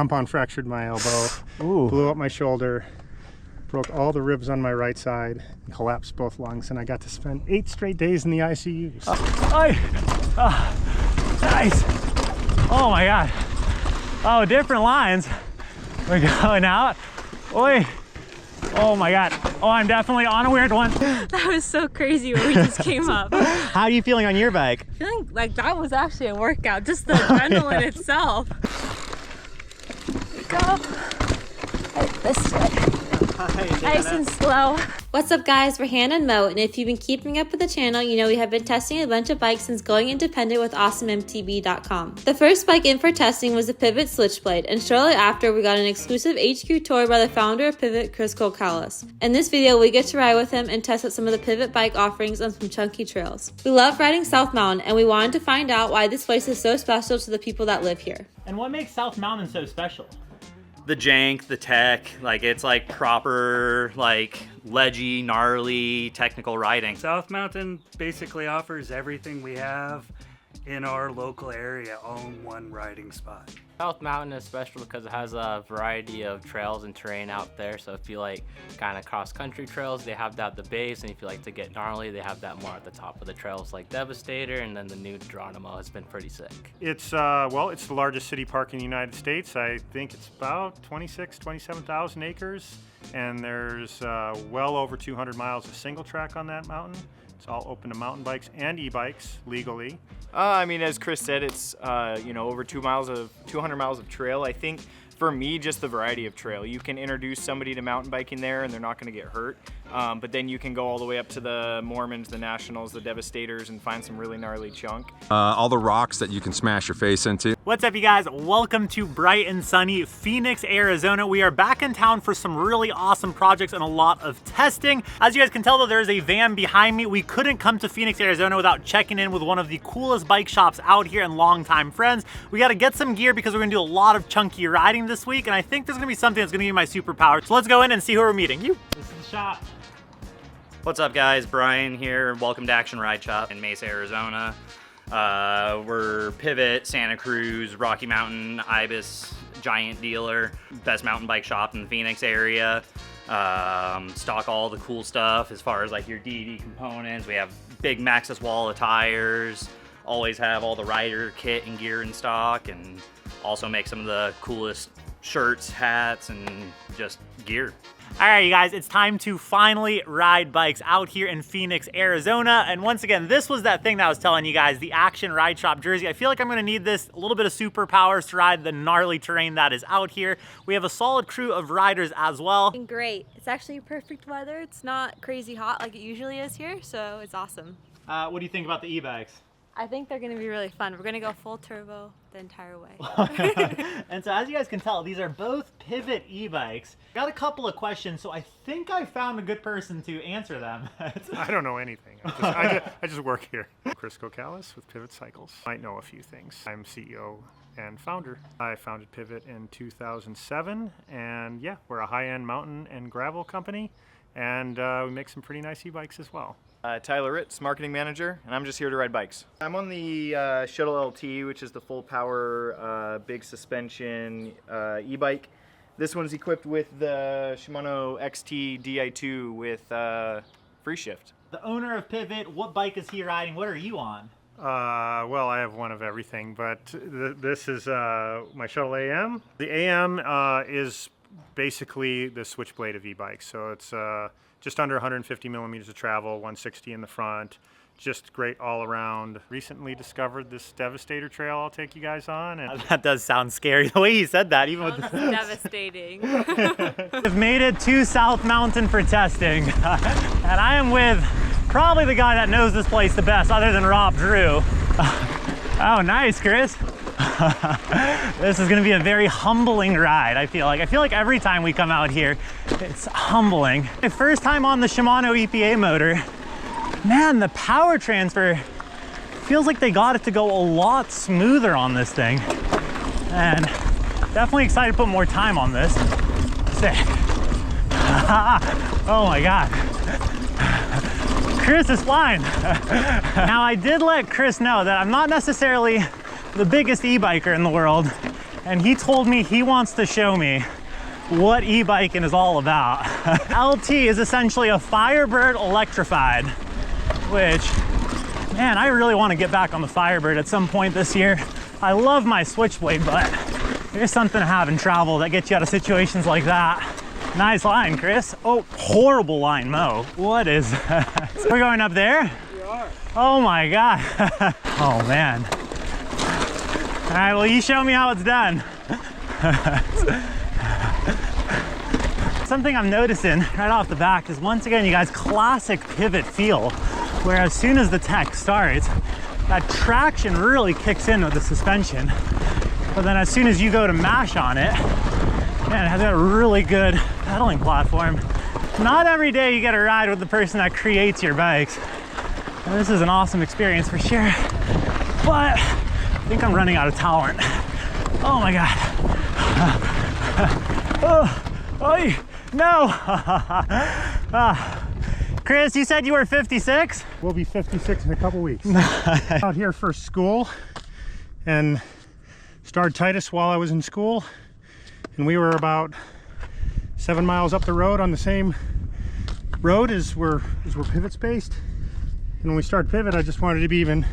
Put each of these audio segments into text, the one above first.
Compound fractured my elbow, Ooh. blew up my shoulder, broke all the ribs on my right side, and collapsed both lungs, and I got to spend 8 straight days in the ICUs. Nice. Oh my God. Oh, different lines. We're going out. Oi. Oh my God. Oh, I'm definitely on a weird one. That was so crazy when we just came up. How are you feeling on your bike? Feeling like that was actually a workout, just the adrenaline itself. Go. This way. Nice and slow. What's up guys, we're Hannah and Mo, and if you've been keeping up with the channel, you know we have been testing a bunch of bikes since going independent with AwesomeMTB.com. The first bike in for testing was the Pivot Switchblade, and shortly after we got an exclusive HQ tour by the founder of Pivot, Chris Cocalis. In this video, we get to ride with him and test out some of the Pivot bike offerings on some chunky trails. We love riding South Mountain, and we wanted to find out why this place is so special to the people that live here. And what makes South Mountain so special? The jank, the tech, like it's like proper, like ledgy, gnarly, technical riding. South Mountain basically offers everything we have in our local area on one riding spot. South Mountain is special because it has a variety of trails and terrain out there. So if you like kind of cross-country trails, they have that at the base, and if you like to get gnarly, they have that more at the top of the trails like Devastator, and then the new Geronimo has been pretty sick. It's, well, it's the largest city park in the United States. I think it's about 27,000 acres, and there's well over 200 miles of single track on that mountain. It's all open to mountain bikes and e-bikes legally. I mean, as Chris said, it's you know, over 200 miles of trail. I think for me, just the variety of trail. You can introduce somebody to mountain biking there and they're not going to get hurt. But then you can go all the way up to the Mormons, the Nationals, the Devastators, and find some really gnarly chunk. All the rocks that you can smash your face into. What's up you guys? Welcome to bright and sunny Phoenix, Arizona. We are back in town for some really awesome projects and a lot of testing. As you guys can tell though, there's a van behind me. We couldn't come to Phoenix, Arizona without checking in with one of the coolest bike shops out here and longtime friends. We gotta get some gear because we're gonna do a lot of chunky riding this week, and I think there's gonna be something that's gonna be my superpower. So let's go in and see who we're meeting. This is the shop. What's up guys, Brian here. Welcome to Action Ride Shop in Mesa, Arizona. We're Pivot, Santa Cruz, Rocky Mountain, Ibis, giant dealer, best mountain bike shop in the Phoenix area. Stock all the cool stuff as far as like your DD components. We have big Maxxis wall of tires, always have all the rider kit and gear in stock, and also make some of the coolest shirts, hats, and just gear. All right, you guys, it's time to finally ride bikes out here in Phoenix, Arizona. And once again, this was that thing that I was telling you guys, the Action Ride Shop jersey. I feel like I'm gonna need this, a little bit of superpowers to ride the gnarly terrain that is out here. We have a solid crew of riders as well. Great. It's actually perfect weather. It's not crazy hot like it usually is here, so it's awesome. What do you think about the e-bikes? I think they're gonna be really fun. We're gonna go full turbo the entire way. And so as you guys can tell, these are both Pivot e-bikes. Got a couple of questions, so I think I found a good person to answer them. I don't know anything. I just work here. Chris Cocalis with Pivot Cycles. Might know a few things. I'm CEO and founder. I founded Pivot in 2007, and yeah, we're a high-end mountain and gravel company, and we make some pretty nice e-bikes as well. Tyler Ritz, marketing manager, and I'm just here to ride bikes. I'm on the Shuttle LT, which is the full power, big suspension e-bike. This one's equipped with the Shimano XT Di2 with free shift. The owner of Pivot, what bike is he riding? What are you on? Well, I have one of everything, but this is my Shuttle AM. The AM is basically the Switchblade of e-bikes, so it's just under 150 millimeters of travel, 160 in the front. Just great all around. Recently discovered this Devastator trail I'll take you guys on. And that does sound scary, the way he said that, even with That's devastating. We've made it to South Mountain for testing. And I am with probably the guy that knows this place the best, other than Rob Drew. Oh, nice, Chris. This is gonna be a very humbling ride, I feel like. I feel like every time we come out here, it's humbling. My first time on the Shimano EPA motor, man, the power transfer feels like they got it to go a lot smoother on this thing. And definitely excited to put more time on this. Sick. Oh my God. Chris is flying. Now I did let Chris know that I'm not necessarily the biggest e-biker in the world, and he told me he wants to show me what e-biking is all about. LT is essentially a Firebird electrified, which, man, I really want to get back on the Firebird at some point this year. I love my Switchblade, but there's something to having travel that gets you out of situations like that. Nice line, Chris. Oh, horrible line, Mo. What is that? We're going up there? We are. Oh my God. Oh man. All right, well, you show me how it's done. Something I'm noticing right off the back is, once again, you guys, classic pivot feel, where as soon as the tech starts, that traction really kicks in with the suspension. But then as soon as you go to mash on it, man, it has a really good pedaling platform. Not every day you get a ride with the person that creates your bikes. And this is an awesome experience for sure. But I think I'm running out of tolerance. Oh my God. Oh, no. Chris, you said you were 56? We'll be 56 in a couple weeks. Out here for school and started Titus while I was in school, and we were about 7 miles up the road on the same road as where Pivot's based. And when we started Pivot, I just wanted to be even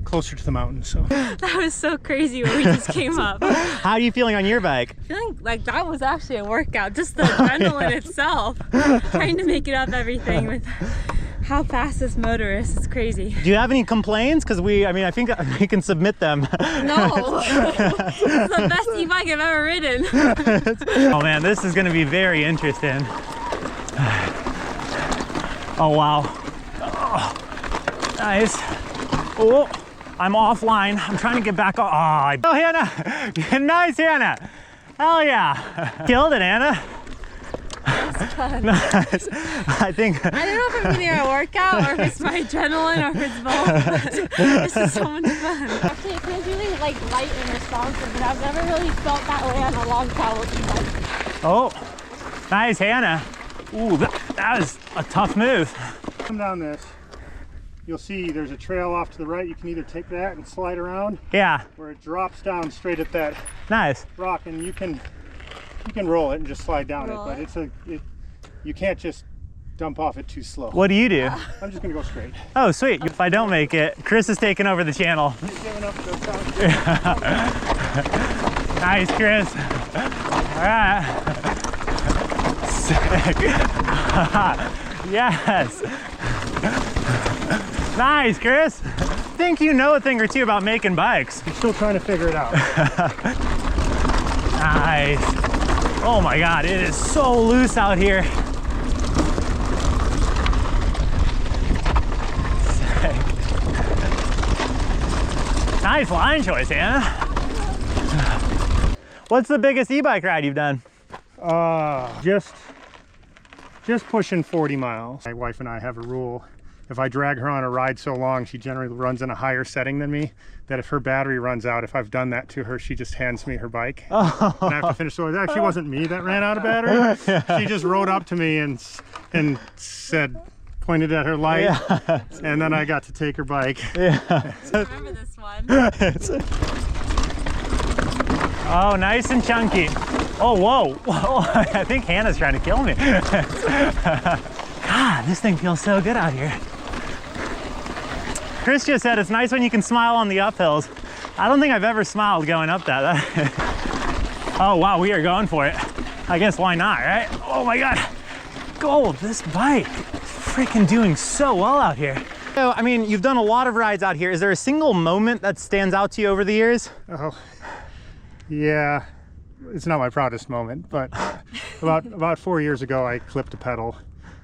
closer to the mountains. So That was so crazy when we just came up. How are you feeling on your bike? Feeling like that was actually a workout, just the adrenaline itself. Trying to make it up everything with how fast this motor is. It's crazy. Do you have any complaints? Because I think we can submit them. No. This is the best e-bike I've ever ridden. Oh man, this is gonna be very interesting. Oh wow. Oh, nice. Oh, I'm offline. I'm trying to get back on. Oh, Hannah. Nice, Hannah. Hell yeah. Killed it, Hannah. That's fun. Nice. I think. I don't know if I'm getting a workout or if it's my adrenaline or if it's both. This is so much fun. Actually, it feels really like light and responsive, and I've never really felt that way on a long travel e-bike. Oh, nice, Hannah. Ooh, that was a tough move. come down this, you'll see there's a trail off to the right. You can either take that and slide around, Yeah. or it drops down straight at that Nice. rock, and you can roll it and just slide down Roll it. But you can't just dump off it too slow. What do you do? I'm just gonna go straight. Oh, sweet. If I don't make it, Chris is taking over the channel. You're giving up the sound. Nice, Chris. All right. Sick. Yes. Nice, Chris. I think you know a thing or two about making bikes. I'm still trying to figure it out. Nice. Oh my God, it is so loose out here. Sick. Nice line choice, Anna. What's the biggest e-bike ride you've done? Just pushing 40 miles. My wife and I have a rule. If I drag her on a ride so long, she generally runs in a higher setting than me, that if her battery runs out, if I've done that to her, she just hands me her bike. Oh. And I have to finish. So it actually wasn't me that ran out of battery. She just rode up to me and said, pointed at her light, Yeah. and then I got to take her bike. Yeah. Remember this one? Oh, nice and chunky. Oh, whoa. Whoa. I think Hannah's trying to kill me. God, this thing feels so good out here. Chris just said it's nice when you can smile on the uphills. I don't think I've ever smiled going up that. Oh, wow, we are going for it. I guess why not, right? Oh my God. Gold, this bike is freaking doing so well out here. So, I mean, you've done a lot of rides out here. Is there a single moment that stands out to you over the years? Oh, yeah. It's not my proudest moment, but about 4 years ago, I clipped a pedal,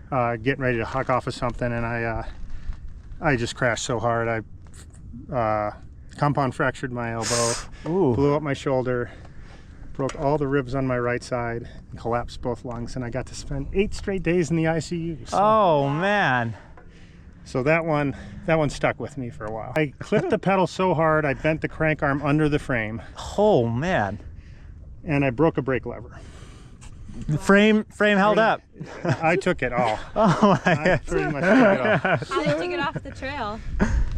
getting ready to huck off of something, and I just crashed so hard. I compound fractured my elbow, Ooh. blew up my shoulder, broke all the ribs on my right side, and collapsed both lungs, and I got to spend 8 straight days in the ICU. So, Oh man. so that one stuck with me for a while. I clipped the pedal so hard, I bent the crank arm under the frame, Oh man. and I broke a brake lever. The frame held up. I took it all. Oh my I God. pretty much took it all. How did you get off the trail?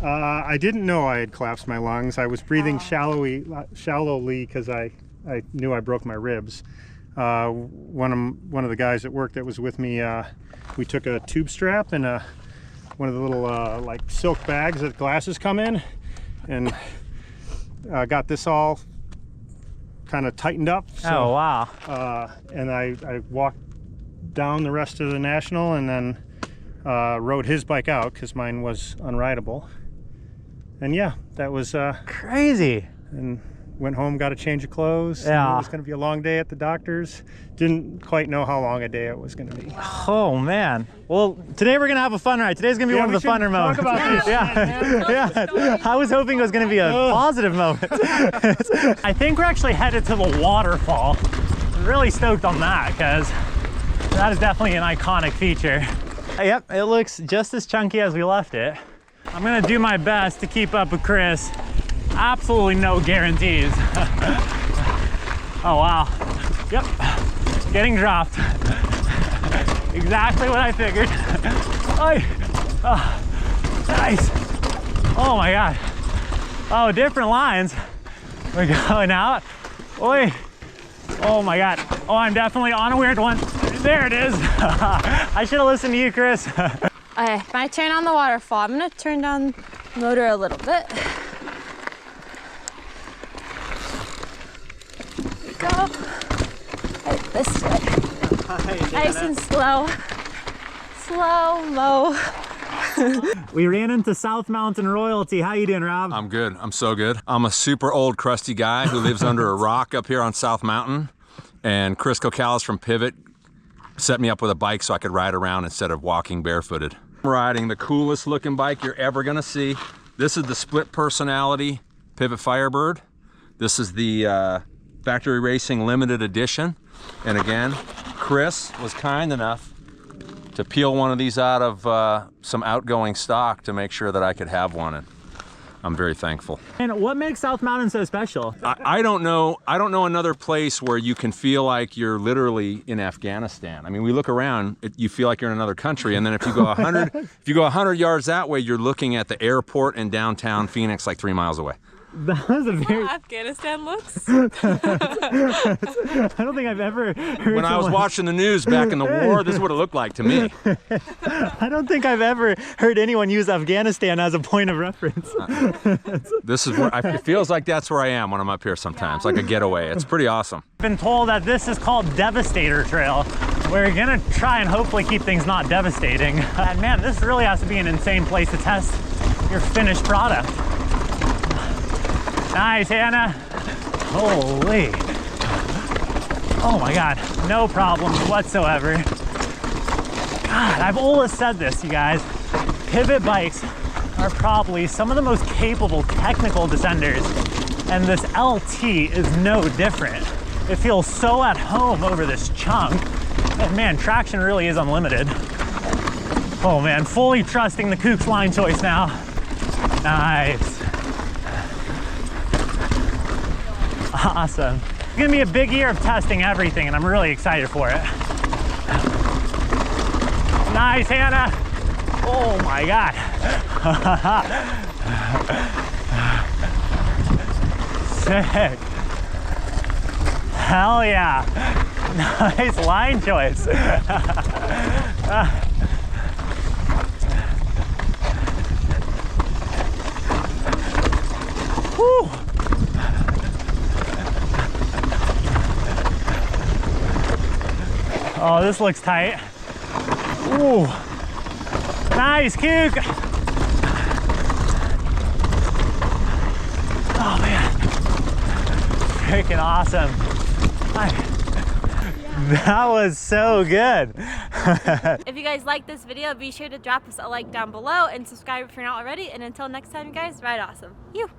I didn't know I had collapsed my lungs. I was breathing shallowly because I I knew I broke my ribs. One of the guys at work that was with me, we took a tube strap and one of the little like silk bags that glasses come in, and got this all kind of tightened up. So, oh wow. And I walked down the rest of the national and then rode his bike out because mine was unrideable. And yeah, that was Crazy. and went home, got a change of clothes. Yeah. It was going to be a long day at the doctor's. Didn't quite know how long a day it was going to be. Oh man. Well, today we're gonna have a fun ride. Today's gonna be one of the funner moments. Talk about this. Yeah. I was hoping it was gonna be a positive moment. I think we're actually headed to the waterfall. I'm really stoked on that because that is definitely an iconic feature. Yep, it looks just as chunky as we left it. I'm gonna do my best to keep up with Chris. Absolutely no guarantees. Oh wow. Yep, getting dropped. Exactly what I figured. Oh, nice. Oh my God. Oh, different lines. We're going out. Oi. Oh my God. Oh, I'm definitely on a weird one. There it is. I should have listened to you, Chris. Okay, my turn on the waterfall. I'm gonna turn down the motor a little bit. Go. Right, this way. Nice and slow. Slow-mo. We ran into South Mountain royalty. How you doing, Rob? I'm good. I'm so good. I'm a super old crusty guy who lives under a rock up here on South Mountain. And Chris Cocalis from Pivot set me up with a bike so I could ride around instead of walking barefooted. I'm riding the coolest looking bike you're ever gonna see. This is the split personality Pivot Firebird. This is the Factory Racing Limited Edition. And again, Chris was kind enough to peel one of these out of some outgoing stock to make sure that I could have one. And I'm very thankful. And what makes South Mountain so special? I don't know another place where you can feel like you're literally in Afghanistan. I mean, we look around, you feel like you're in another country, and then if you go 100 yards that way, you're looking at the airport in downtown Phoenix, like 3 miles away. That was a very... Afghanistan looks. I don't think I've ever heard When I was watching the news back in the war, this is what it looked like to me. I don't think I've ever heard anyone use Afghanistan as a point of reference. This is where it feels like that's where I am when I'm up here sometimes, like a getaway. It's pretty awesome. I've been told that this is called Devastator Trail. We're gonna try and hopefully keep things not devastating. And man, this really has to be an insane place to test your finished product. Nice, Hannah. Holy. Oh my God, no problems whatsoever. God, I've always said this, you guys. Pivot bikes are probably some of the most capable technical descenders, and this LT is no different. It feels so at home over this chunk, and man, traction really is unlimited. Oh man, fully trusting the Kooks line choice now. Nice. Awesome. It's gonna be a big year of testing everything, and I'm really excited for it. Nice, Hannah. Oh my God. Sick. Hell yeah. Nice line choice. Whew. Oh, this looks tight. Ooh. Nice, Kook. Oh man. Freaking awesome. That was so good. If you guys like this video, be sure to drop us a like down below and subscribe if you're not already. And until next time, guys, ride awesome. You.